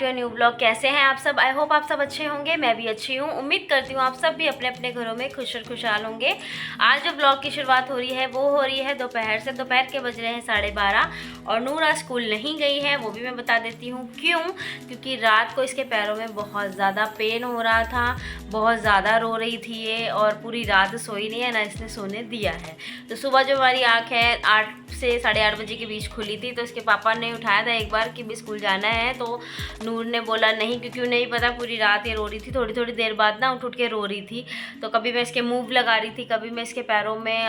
A new blog. कैसे हैं आप सब? आई होप आप सब अच्छे होंगे, मैं भी अच्छी हूँ। उम्मीद करती हूँ आप सब भी अपने अपने घरों में खुश और खुशहाल होंगे। आज जो ब्लॉग की शुरुआत हो रही है वो हो रही है दोपहर से। दोपहर के बज रहे हैं 12:30 और नूर आज स्कूल नहीं गई है। वो भी मैं बता देती हूँ क्यों, क्योंकि रात को इसके पैरों में बहुत ज़्यादा पेन हो रहा था, बहुत ज़्यादा रो रही थी ये, और पूरी रात सोई नहीं है, ना इसने सोने दिया है। तो सुबह जो हमारी आँख है 8 से 8:30 बजे के बीच खुली थी, तो इसके पापा ने उठाया था एक बार कि भी स्कूल जाना है, तो नूर ने बोला नहीं, क्योंकि उन्हें नहीं पता, पूरी रात ये रो रही थी। थोड़ी थोड़ी देर बाद ना उठ के रो रही थी, तो कभी मैं इसके मूव लगा रही थी, कभी मैं इसके पैरों में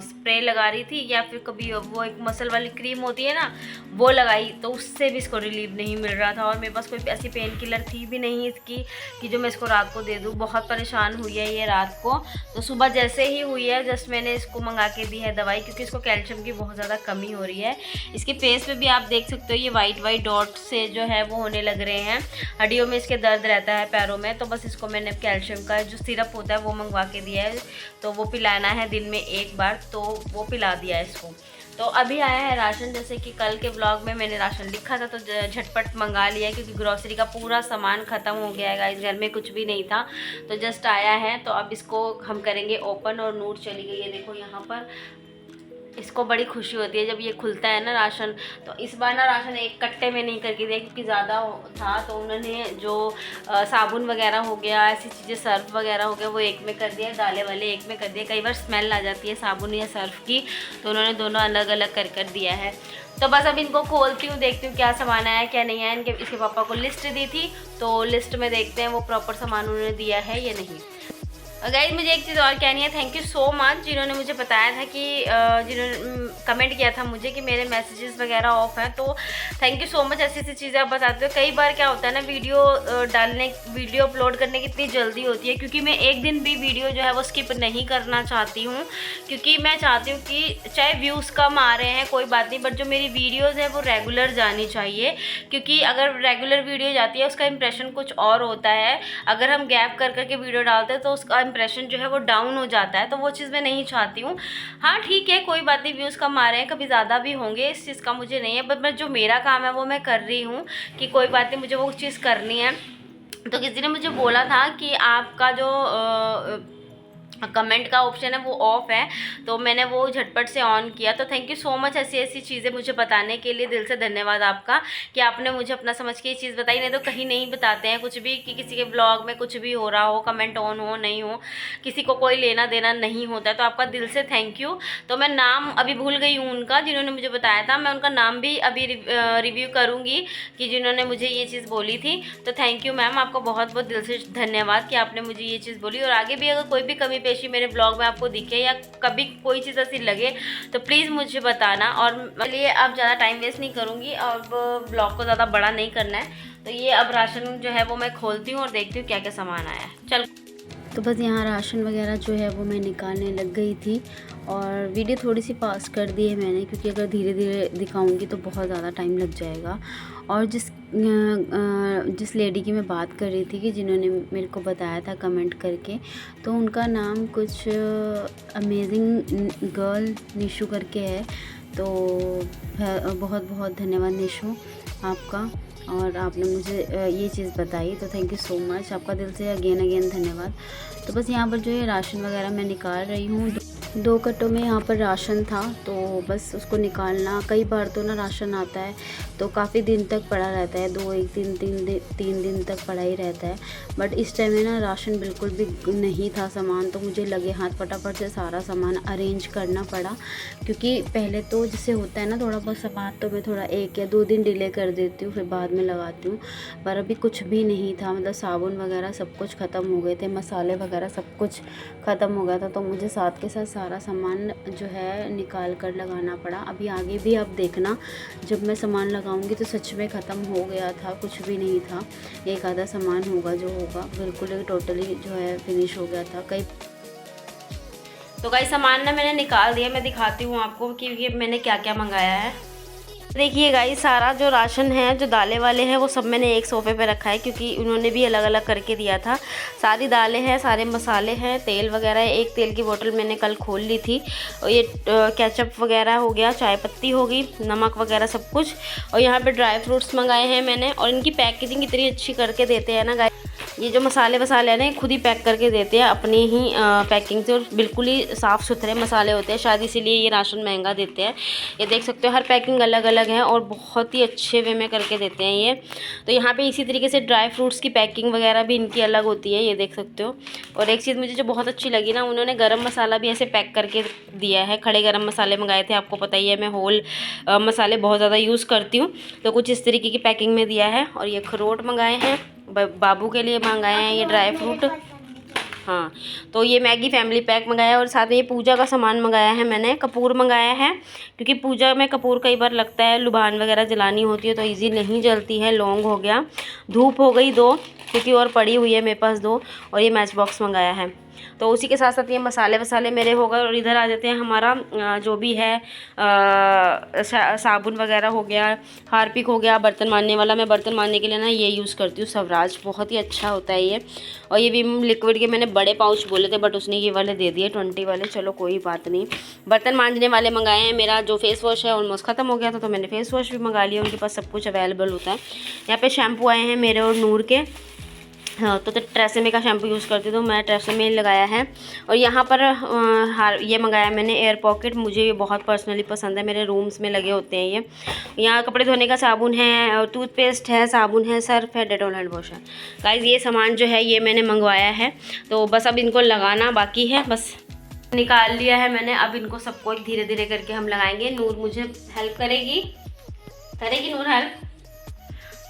स्प्रे लगा रही थी, या फिर कभी वो एक मसल वाली क्रीम होती है ना वो लगाई, तो उससे भी इसको रिलीफ नहीं मिल रहा था। और मेरे पास कोई ऐसी पेन किलर थी भी नहीं इसकी कि जो मैं इसको रात को दे दूँ। बहुत परेशान हुई है ये रात को। तो सुबह जैसे ही हुई है जस्ट मैंने इसको मंगा के दी है दवाई, क्योंकि इसको कैल्शियम की बहुत ज़्यादा कमी हो रही है। इसके फेस पे भी आप देख सकते हो ये वाइट वाइट डॉट से जो है वो होने लग रहे हैं। हड्डियों में इसके दर्द रहता है पैरों में, तो बस इसको मैंने कैल्शियम का जो सिरप होता है वो मंगवा के दिया है, तो वो पिलाना है दिन में एक बार, तो वो पिला दिया है इसको। तो अभी आया है राशन, जैसे कि कल के ब्लॉग में मैंने राशन लिखा था, तो झटपट मंगा लिया है, क्योंकि ग्रॉसरी का पूरा सामान ख़त्म हो गया है गाइस, घर में कुछ भी नहीं था, तो जस्ट आया है। तो अब इसको हम करेंगे ओपन। और नूर चली गई है, देखो यहाँ पर। इसको बड़ी खुशी होती है जब ये खुलता है ना राशन। तो इस बार ना राशन एक कट्टे में नहीं करके दिया, क्योंकि ज़्यादा था, तो उन्होंने जो साबुन वगैरह हो गया, ऐसी चीज़ें, सर्फ वगैरह हो गया, वो एक में कर दिया, दालें वाले एक में कर दिया। कई बार स्मेल आ जाती है साबुन या सर्फ की, तो उन्होंने दोनों अलग अलग कर दिया है। तो बस अब इनको खोलती हूँ, देखती हूँ क्या सामान आया क्या नहीं आया। इसके पापा को लिस्ट दी थी, तो लिस्ट में देखते हैं वो प्रॉपर सामान उन्होंने दिया है या नहीं। गाइस मुझे एक चीज़ और कहनी है, थैंक यू सो मच जिन्होंने मुझे बताया था कि जिन्होंने कमेंट किया था मुझे कि मेरे मैसेजेस वगैरह ऑफ हैं, तो थैंक यू सो मच। ऐसी ऐसी चीज़ें आप बताते हो। कई बार क्या होता है ना, वीडियो अपलोड करने की इतनी जल्दी होती है, क्योंकि मैं एक दिन भी वीडियो जो है वो स्किप नहीं करना चाहती हूँ, क्योंकि मैं चाहती हूँ कि चाहे व्यूज़ कम आ रहे हैं कोई बात नहीं, बट जो मेरी वीडियोज़ है वो रेगुलर जानी चाहिए, क्योंकि अगर रेगुलर वीडियो जाती है उसका इंप्रेशन कुछ और होता है। अगर हम गैप कर करके वीडियो डालते हैं तो उसका इंप्रेशन जो है वो डाउन हो जाता है, तो वो चीज़ मैं नहीं चाहती हूँ। हाँ ठीक है, कोई बात नहीं, व्यूज़ कम आ रहे हैं, कभी ज़्यादा भी होंगे, इस चीज़ का मुझे नहीं है, बट मैं जो मेरा काम है वो मैं कर रही हूँ, कि कोई बात नहीं, मुझे वो चीज़ करनी है। तो किसी ने मुझे बोला था कि आपका जो कमेंट का ऑप्शन है वो ऑफ है, तो मैंने वो झटपट से ऑन किया। तो थैंक यू सो मच ऐसी ऐसी चीज़ें मुझे बताने के लिए, दिल से धन्यवाद आपका कि आपने मुझे अपना समझ के ये चीज़ बताई। नहीं तो कहीं नहीं बताते हैं कुछ भी, कि किसी के ब्लॉग में कुछ भी हो रहा हो, कमेंट ऑन हो नहीं हो, किसी को कोई लेना देना नहीं होता है। तो आपका दिल से थैंक यू। तो मैं नाम अभी भूल गई हूँ उनका जिन्होंने मुझे बताया था, मैं उनका नाम भी अभी रिव्यू करूँगी कि जिन्होंने मुझे ये चीज़ बोली थी। तो थैंक यू मैम, आपको बहुत बहुत दिल से धन्यवाद कि आपने मुझे ये चीज़ बोली। और आगे भी अगर कोई भी कमी पेशी मेरे ब्लॉग में आपको दिखे या कभी कोई चीज़ ऐसी लगे तो प्लीज़ मुझे बताना। और चलिए अब ज़्यादा टाइम वेस्ट नहीं करूँगी, अब ब्लॉग को ज़्यादा बड़ा नहीं करना है। तो ये अब राशन जो है वो मैं खोलती हूँ और देखती हूँ क्या क्या सामान आया है। चल, तो बस यहाँ राशन वगैरह जो है वो मैं निकालने लग गई थी, और वीडियो थोड़ी सी पास कर दी है मैंने, क्योंकि अगर धीरे धीरे दिखाऊंगी तो बहुत ज़्यादा टाइम लग जाएगा। और जिस लेडी की मैं बात कर रही थी कि जिन्होंने मेरे को बताया था कमेंट करके, तो उनका नाम कुछ अमेजिंग गर्ल निशु करके है। तो बहुत बहुत धन्यवाद निशु आपका, और आपने मुझे ये चीज़ बताई, तो थैंक यू सो मच, आपका दिल से अगेन धन्यवाद। तो बस यहाँ पर जो है राशन वगैरह मैं निकाल रही हूँ। 2 कट्टों में यहाँ पर राशन था, तो बस उसको निकालना। कई बार तो ना राशन आता है तो काफ़ी दिन तक पड़ा रहता है, 3 दिन तक पड़ा ही रहता है। बट इस टाइम में ना राशन बिल्कुल भी नहीं था सामान, तो मुझे लगे हाथ फटाफट से सारा सामान अरेंज करना पड़ा, क्योंकि पहले तो जैसे होता है ना थोड़ा बहुत सामान तो मैं थोड़ा 1 या 2 दिन डिले कर देती हूँ, फिर बाद में लगाती हूँ। पर अभी कुछ भी नहीं था, मतलब साबुन वगैरह सब कुछ ख़त्म हो गए थे, मसाले वगैरह सब कुछ ख़त्म हो गया था, तो मुझे साथ के साथ सारा सामान जो है निकाल कर लगाना पड़ा। अभी आगे भी आप देखना, जब मैं सामान लगाऊंगी तो सच में ख़त्म हो गया था, कुछ भी नहीं था, एक आधा सामान होगा जो होगा, बिल्कुल टोटली जो है फिनिश हो गया था। कई तो गाइस सामान ना मैंने निकाल दिया, मैं दिखाती हूँ आपको कि मैंने क्या क्या मंगाया है। देखिए गाइस, सारा जो राशन है, जो दालें वाले हैं, वो सब मैंने एक सोफ़े पे रखा है क्योंकि उन्होंने भी अलग अलग करके दिया था। सारी दालें हैं, सारे मसाले हैं, तेल वगैरह है। एक तेल की बोतल मैंने कल खोल ली थी। और ये केचप वगैरह हो गया, चाय पत्ती होगी, नमक वगैरह सब कुछ। और यहाँ पे ड्राई फ्रूट्स मंगाए हैं मैंने। और इनकी पैकेजिंग इतनी अच्छी करके देते हैं ना गाइस। ये जो मसाले वसाले हैं ना, खुद ही पैक करके देते हैं अपनी ही पैकिंग से, और बिल्कुल ही साफ़ सुथरे मसाले होते हैं। शायद इसीलिए ये राशन महंगा देते हैं। ये देख सकते हो, हर पैकिंग अलग अलग है और बहुत ही अच्छे वे में करके देते हैं ये। तो यहाँ पे इसी तरीके से ड्राई फ्रूट्स की पैकिंग वगैरह भी इनकी अलग होती है, ये देख सकते हो। और एक चीज़ मुझे जो बहुत अच्छी लगी ना, उन्होंने गरम मसाला भी ऐसे पैक करके दिया है। खड़े गरम मसाले मंगाए थे, आपको पता ही है मैं होल मसाले बहुत ज़्यादा यूज़ करती हूँ, तो कुछ इस तरीके की पैकिंग में दिया है। और ये अखरोट मंगाए हैं, बाबू के लिए मंगाए हैं ये ड्राई फ्रूट। हाँ, तो ये मैगी फैमिली पैक मंगाया। और साथ में ये पूजा का सामान मंगाया है मैंने। कपूर मंगाया है क्योंकि पूजा में कपूर कई बार लगता है, लुभान वगैरह जलानी होती है तो इजी नहीं जलती है। लौंग हो गया, धूप हो गई 2 क्योंकि और पड़ी हुई है मेरे पास 2। और ये मैच बॉक्स मंगाया है। तो उसी के साथ साथ ये मसाले वसाले मेरे हो गए। और इधर आ जाते हैं, हमारा जो भी है साबुन वगैरह हो गया, हार्पिक हो गया, बर्तन मांजने वाला। मैं बर्तन मांजने के लिए ना ये यूज़ करती हूँ, स्वराज, बहुत ही अच्छा होता है ये। और ये विम लिक्विड के मैंने बड़े पाउच बोले थे बट उसने ये वाले दे दिए 20 वाले, चलो कोई बात नहीं। बर्तन मांजने वाले मंगाए हैं। मेरा जो फेस वॉश है ऑलमोस्ट ख़त्म हो गया था, तो मैंने फेस वॉश भी मंगा लिया। उनके पास सब कुछ अवेलेबल होता है। यहाँ पे शैम्पू आए हैं मेरे और नूर के। हाँ, तो ट्रेसेमे का शैम्पू यूज़ करती हूँ, तो मैं ट्रेसेमे लगाया है। और यहाँ पर ये मंगाया मैंने एयर पॉकेट। मुझे ये बहुत पर्सनली पसंद है, मेरे रूम्स में लगे होते हैं ये। यहाँ कपड़े धोने का साबुन है, टूथपेस्ट है, साबुन है, सर्फ है, डेटॉल हैंड वॉश है। गाइस, ये सामान जो है ये मैंने मंगवाया है, तो बस अब इनको लगाना बाकी है। बस निकाल लिया है मैंने, अब इनको सबको धीरे धीरे करके हम लगाएंगे। नूर मुझे हेल्प करेगी नूर हेल्प,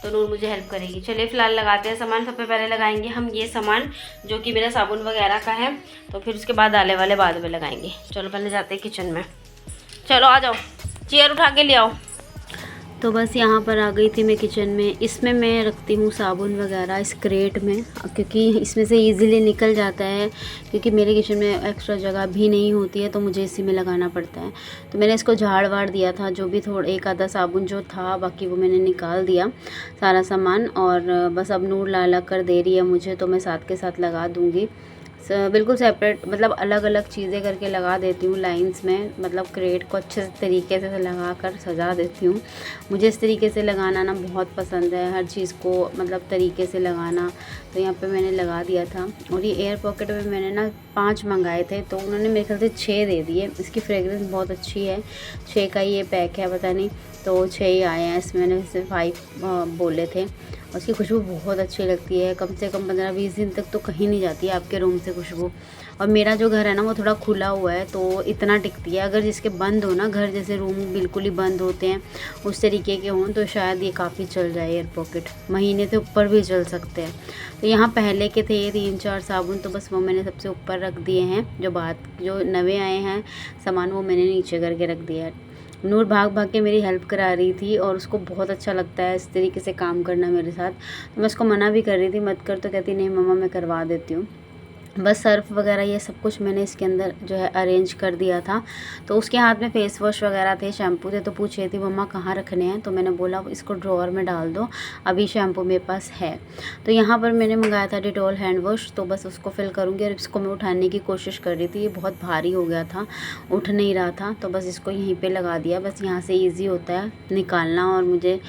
तो नूर मुझे हेल्प करेगी। चलिए फ़िलहाल लगाते हैं सामान। सबसे पहले लगाएंगे हम ये सामान जो कि मेरा साबुन वगैरह का है, तो फिर उसके बाद दालें वाले बाद में लगाएंगे। चलो पहले जाते हैं किचन में। चलो आ जाओ, चेयर उठा के ले आओ। तो बस यहाँ पर आ गई थी मैं किचन में। इसमें मैं रखती हूँ साबुन वगैरह इस क्रेट में, क्योंकि इसमें से इजीली निकल जाता है, क्योंकि मेरे किचन में एक्स्ट्रा जगह भी नहीं होती है, तो मुझे इसी में लगाना पड़ता है। तो मैंने इसको झाड़ वाड़ दिया था, जो भी थोड़ा एक आधा साबुन जो था, बाकी वो मैंने निकाल दिया सारा सामान। और बस अब नूर ला कर दे रही है मुझे, तो मैं साथ के साथ लगा दूँगी। बिल्कुल सेपरेट, मतलब अलग अलग चीज़ें करके लगा देती हूँ लाइंस में, मतलब क्रेट को अच्छे तरीके से लगा कर सजा देती हूँ। मुझे इस तरीके से लगाना ना बहुत पसंद है, हर चीज़ को मतलब तरीके से लगाना। तो यहाँ पे मैंने लगा दिया था। और ये एयर पॉकेट में मैंने ना 5 मंगाए थे, तो उन्होंने मेरे ख्याल से 6 दे दिए। इसकी फ्रेगरेंस बहुत अच्छी है, 6 का ये पैक है, पता नहीं, तो 6 ही आए हैं। इसमें मैंने सिर्फ 5 बोले थे। उसकी खुशबू बहुत अच्छी लगती है, कम से कम 15-20 दिन तक तो कहीं नहीं जाती है आपके रूम से खुशबू। और मेरा जो घर है ना वो थोड़ा खुला हुआ है, तो इतना टिकती है। अगर जिसके बंद हो ना घर, जैसे रूम बिल्कुल ही बंद होते हैं उस तरीके के हों, तो शायद ये काफ़ी चल जाए एयर पॉकेट, महीने से ऊपर भी चल सकते हैं। तो यहाँ पहले के थे 3-4 साबुन, तो बस वो मैंने सबसे ऊपर रख दिए हैं। जो नए आए हैं सामान वो मैंने नीचे करके रख दिया है। नूर भाग भाग के मेरी हेल्प करा रही थी, और उसको बहुत अच्छा लगता है इस तरीके से काम करना मेरे साथ। तो मैं उसको मना भी कर रही थी मत कर, तो कहती नहीं मम्मा मैं करवा देती हूँ। बस सर्फ वगैरह ये सब कुछ मैंने इसके अंदर जो है अरेंज कर दिया था। तो उसके हाथ में फेस वॉश वगैरह थे, शैम्पू थे, तो पूछ रही थी मम्मा कहाँ रखने हैं, तो मैंने बोला इसको ड्रॉअर में डाल दो, अभी शैम्पू मेरे पास है। तो यहाँ पर मैंने मंगाया था डेटॉल हैंड वॉश, तो बस उसको फिल करूँगी। और इसको मैं उठाने की कोशिश कर रही थी, ये बहुत भारी हो गया था, उठ नहीं रहा था, तो बस इसको यहीं पर लगा दिया। बस यहाँ से ईज़ी होता है निकालना, और मुझे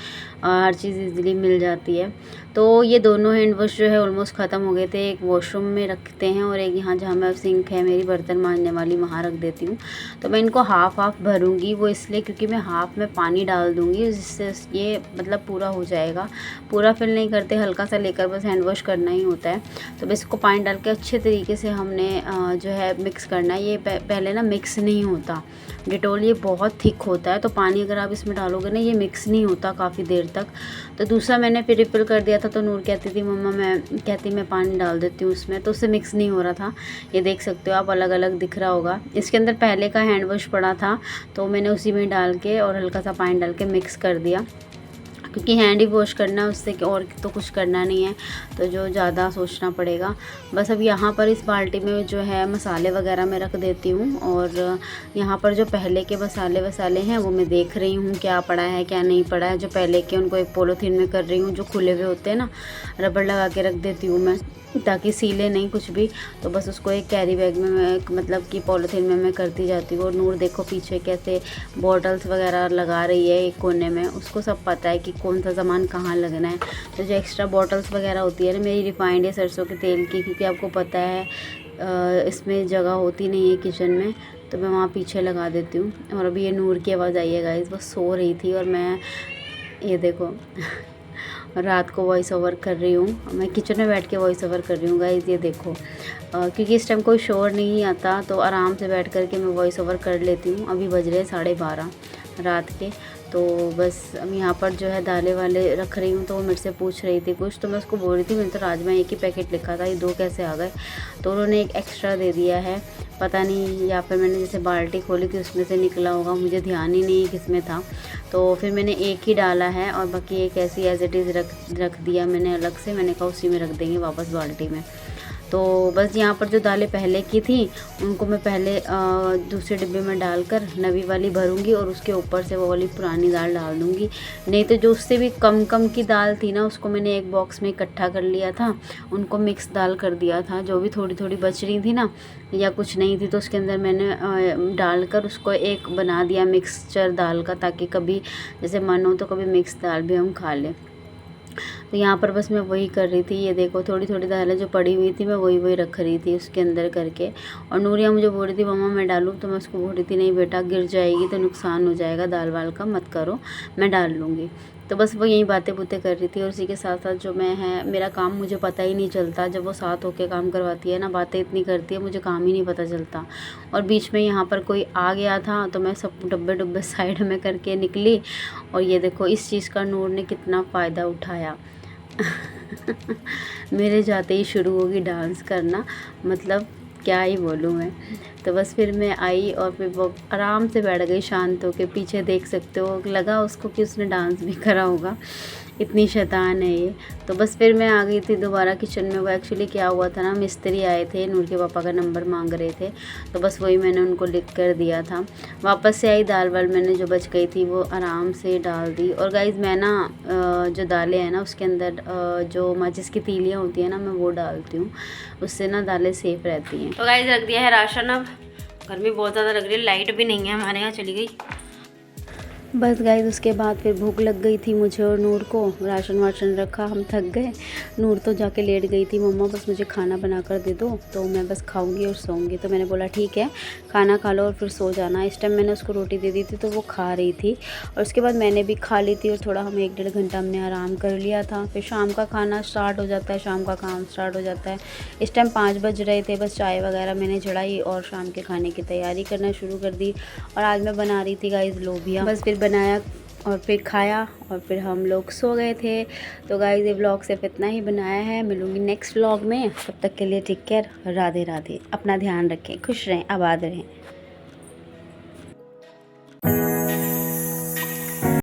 हर चीज़ ईज़िली मिल जाती है। तो ये दोनों हैंड वॉश जो है ऑलमोस्ट ख़त्म हो गए थे। एक वॉशरूम में रखते हैं, और एक यहाँ जहाँ मैं सिंक है मेरी बर्तन मांजने वाली, वहाँ रख देती हूँ। तो मैं इनको हाफ़ भरूँगी, वो इसलिए क्योंकि मैं हाफ़ में पानी डाल दूँगी, जिससे ये मतलब पूरा हो जाएगा। पूरा फिल नहीं करते, हल्का सा लेकर बस हैंड वॉश करना ही होता है। तो बस इसको पानी डाल के अच्छे तरीके से हमने जो है मिक्स करना है। ये पहले ना मिक्स नहीं होता, डेटॉल ये बहुत थिक होता है, तो पानी अगर आप इसमें डालोगे ना ये मिक्स नहीं होता काफ़ी देर तक। तो दूसरा मैंने फिर रिफिल कर दिया था, तो नूर कहती थी मम्मा मैं पानी डाल देती हूँ उसमें, तो उससे मिक्स नहीं हो रहा था। ये देख सकते हो आप, अलग अलग दिख रहा होगा। इसके अंदर पहले का हैंड वॉश पड़ा था, तो मैंने उसी में डाल के और हल्का सा पानी डाल के मिक्स कर दिया, क्योंकि हैंड ही वॉश करना है उससे, और तो कुछ करना नहीं है, तो जो ज़्यादा सोचना पड़ेगा। बस अब यहाँ पर इस बाल्टी में जो है मसाले वगैरह मैं रख देती हूँ, और यहाँ पर जो पहले के मसाले हैं वो मैं देख रही हूँ क्या पड़ा है क्या नहीं पड़ा है। जो पहले के उनको एक पॉलीथीन में कर रही हूँ, जो खुले हुए होते हैं ना, रबड़ लगा के रख देती हूँ मैं ताकि सीले नहीं कुछ भी। तो बस उसको एक कैरी बैग में मैं मतलब कि पॉलीथीन में मैं करती जाती हूँ। और नूर देखो पीछे कैसे बॉटल्स वगैरह लगा रही है एक कोने में, उसको सब पता है कि कौन सा सामान कहाँ लगना है। तो जो एक्स्ट्रा बॉटल्स वगैरह होती है ना मेरी रिफाइंड या सरसों के तेल की, क्योंकि आपको पता है इसमें जगह होती नहीं है किचन में, तो मैं वहाँ पीछे लगा देती हूँ। और अभी ये नूर की आवाज़ आई है गाइस, वो सो रही थी और मैं ये देखो रात को वॉइस ओवर कर रही हूँ। मैं किचन में बैठ के वॉइस ओवर कर रही हूँ गाइस, ये देखो क्योंकि इस टाइम कोई शोर नहीं आता, तो आराम से बैठ कर के मैं वॉइस ओवर कर लेती हूँ। अभी बज रहे 12:30 रात के। तो बस अब यहाँ पर जो है दालें वाले रख रही हूँ, तो वो मेरे से पूछ रही थी कुछ, तो मैं उसको बोल रही थी मैंने तो राजमा एक ही पैकेट लिखा था, ये 2 कैसे आ गए। तो उन्होंने एक एक्स्ट्रा दे दिया है, पता नहीं, या फिर मैंने जैसे बाल्टी खोली थी उसमें से निकला होगा, मुझे ध्यान ही नहीं किस में था। तो फिर मैंने एक ही डाला है और बाकी एक ऐसी एज इट इज़ रख दिया मैंने अलग से। मैंने कहा उसी में रख देंगे वापस बाल्टी में। तो बस यहाँ पर जो दालें पहले की थी उनको मैं पहले दूसरे डिब्बे में डालकर नवी वाली भरूंगी और उसके ऊपर से वो वाली पुरानी दाल डाल दूंगी। नहीं तो जो उससे भी कम की दाल थी ना, उसको मैंने एक बॉक्स में इकट्ठा कर लिया था, उनको मिक्स दाल कर दिया था। जो भी थोड़ी थोड़ी बच रही थी ना या कुछ नहीं थी, तो उसके अंदर मैंने डालकर उसको एक बना दिया मिक्सचर दाल का, ताकि कभी जैसे मन हो तो कभी मिक्स दाल भी हम खा लें। तो यहाँ पर बस मैं वही कर रही थी। ये देखो थोड़ी थोड़ी दालें जो पड़ी हुई थी मैं वही रख रही थी उसके अंदर करके। और नूरिया मुझे बोल रही थी मम्मा मैं डालूँ, तो मैं उसको बोल रही थी नहीं बेटा गिर जाएगी तो नुकसान हो जाएगा, दाल वाल का मत करो, मैं डाल लूँगी। तो बस वो यही बातें बुतें कर रही थी। और उसी के साथ साथ जो मैं है मेरा काम मुझे पता ही नहीं चलता, जब वो साथ होके काम करवाती है ना, बातें इतनी करती है मुझे काम ही नहीं पता चलता। और बीच में यहाँ पर कोई आ गया था तो मैं सब डब्बे साइड में करके निकली। और ये देखो इस चीज़ का नूर ने कितना फ़ायदा उठाया। मेरे जाते ही शुरू होगी डांस करना, मतलब क्या ही बोलूँ मैं। तो बस फिर मैं आई और फिर वो आराम से बैठ गई शांत होके। पीछे देख सकते हो लगा उसको कि उसने डांस भी करा होगा, इतनी शैतान है ये। तो बस फिर मैं आ गई थी दोबारा किचन में। वो एक्चुअली क्या हुआ था ना, मिस्त्री आए थे, नूर के पापा का नंबर मांग रहे थे, तो बस वही मैंने उनको लिख कर दिया था। वापस से आई, दाल वाल मैंने जो बच गई थी वो आराम से डाल दी। और गाइज़ मैं ना जो दालें हैं ना उसके अंदर जो माचिस की तीलियाँ होती हैं ना, मैं वो डालती हूँ, उससे ना दालें सेफ़ रहती हैं। तो गाइस रख दिया है राशन। अब गर्मी बहुत ज़्यादा लग रही है, लाइट भी नहीं है हमारे यहाँ, चली गई। बस गाइस उसके बाद फिर भूख लग गई थी मुझे और नूर को, राशन वाशन रखा, हम थक गए। नूर तो जाके लेट गई थी, मम्मा बस मुझे खाना बना कर दे दो तो मैं बस खाऊंगी और सोऊंगी। तो मैंने बोला ठीक है खाना खा लो और फिर सो जाना। इस टाइम मैंने उसको रोटी दे दी थी तो वो खा रही थी, और उसके बाद मैंने भी खा ली थी और थोड़ा हम 1-1.5 घंटा हमने आराम कर लिया था। फिर शाम का खाना स्टार्ट हो जाता है, शाम का काम स्टार्ट हो जाता है। इस टाइम 5 बज रहे थे, बस चाय वगैरह मैंने चढ़ाई और शाम के खाने की तैयारी करना शुरू कर दी। और आज मैं बना रही थी गाइस लोबिया, बस फिर बनाया और फिर खाया और फिर हम लोग सो गए थे। तो गाइस ये व्लॉग सिर्फ इतना ही बनाया है, मिलूँगी नेक्स्ट व्लॉग में। तब तक के लिए टेक केयर, राधे राधे, अपना ध्यान रखें, खुश रहें, आबाद रहें।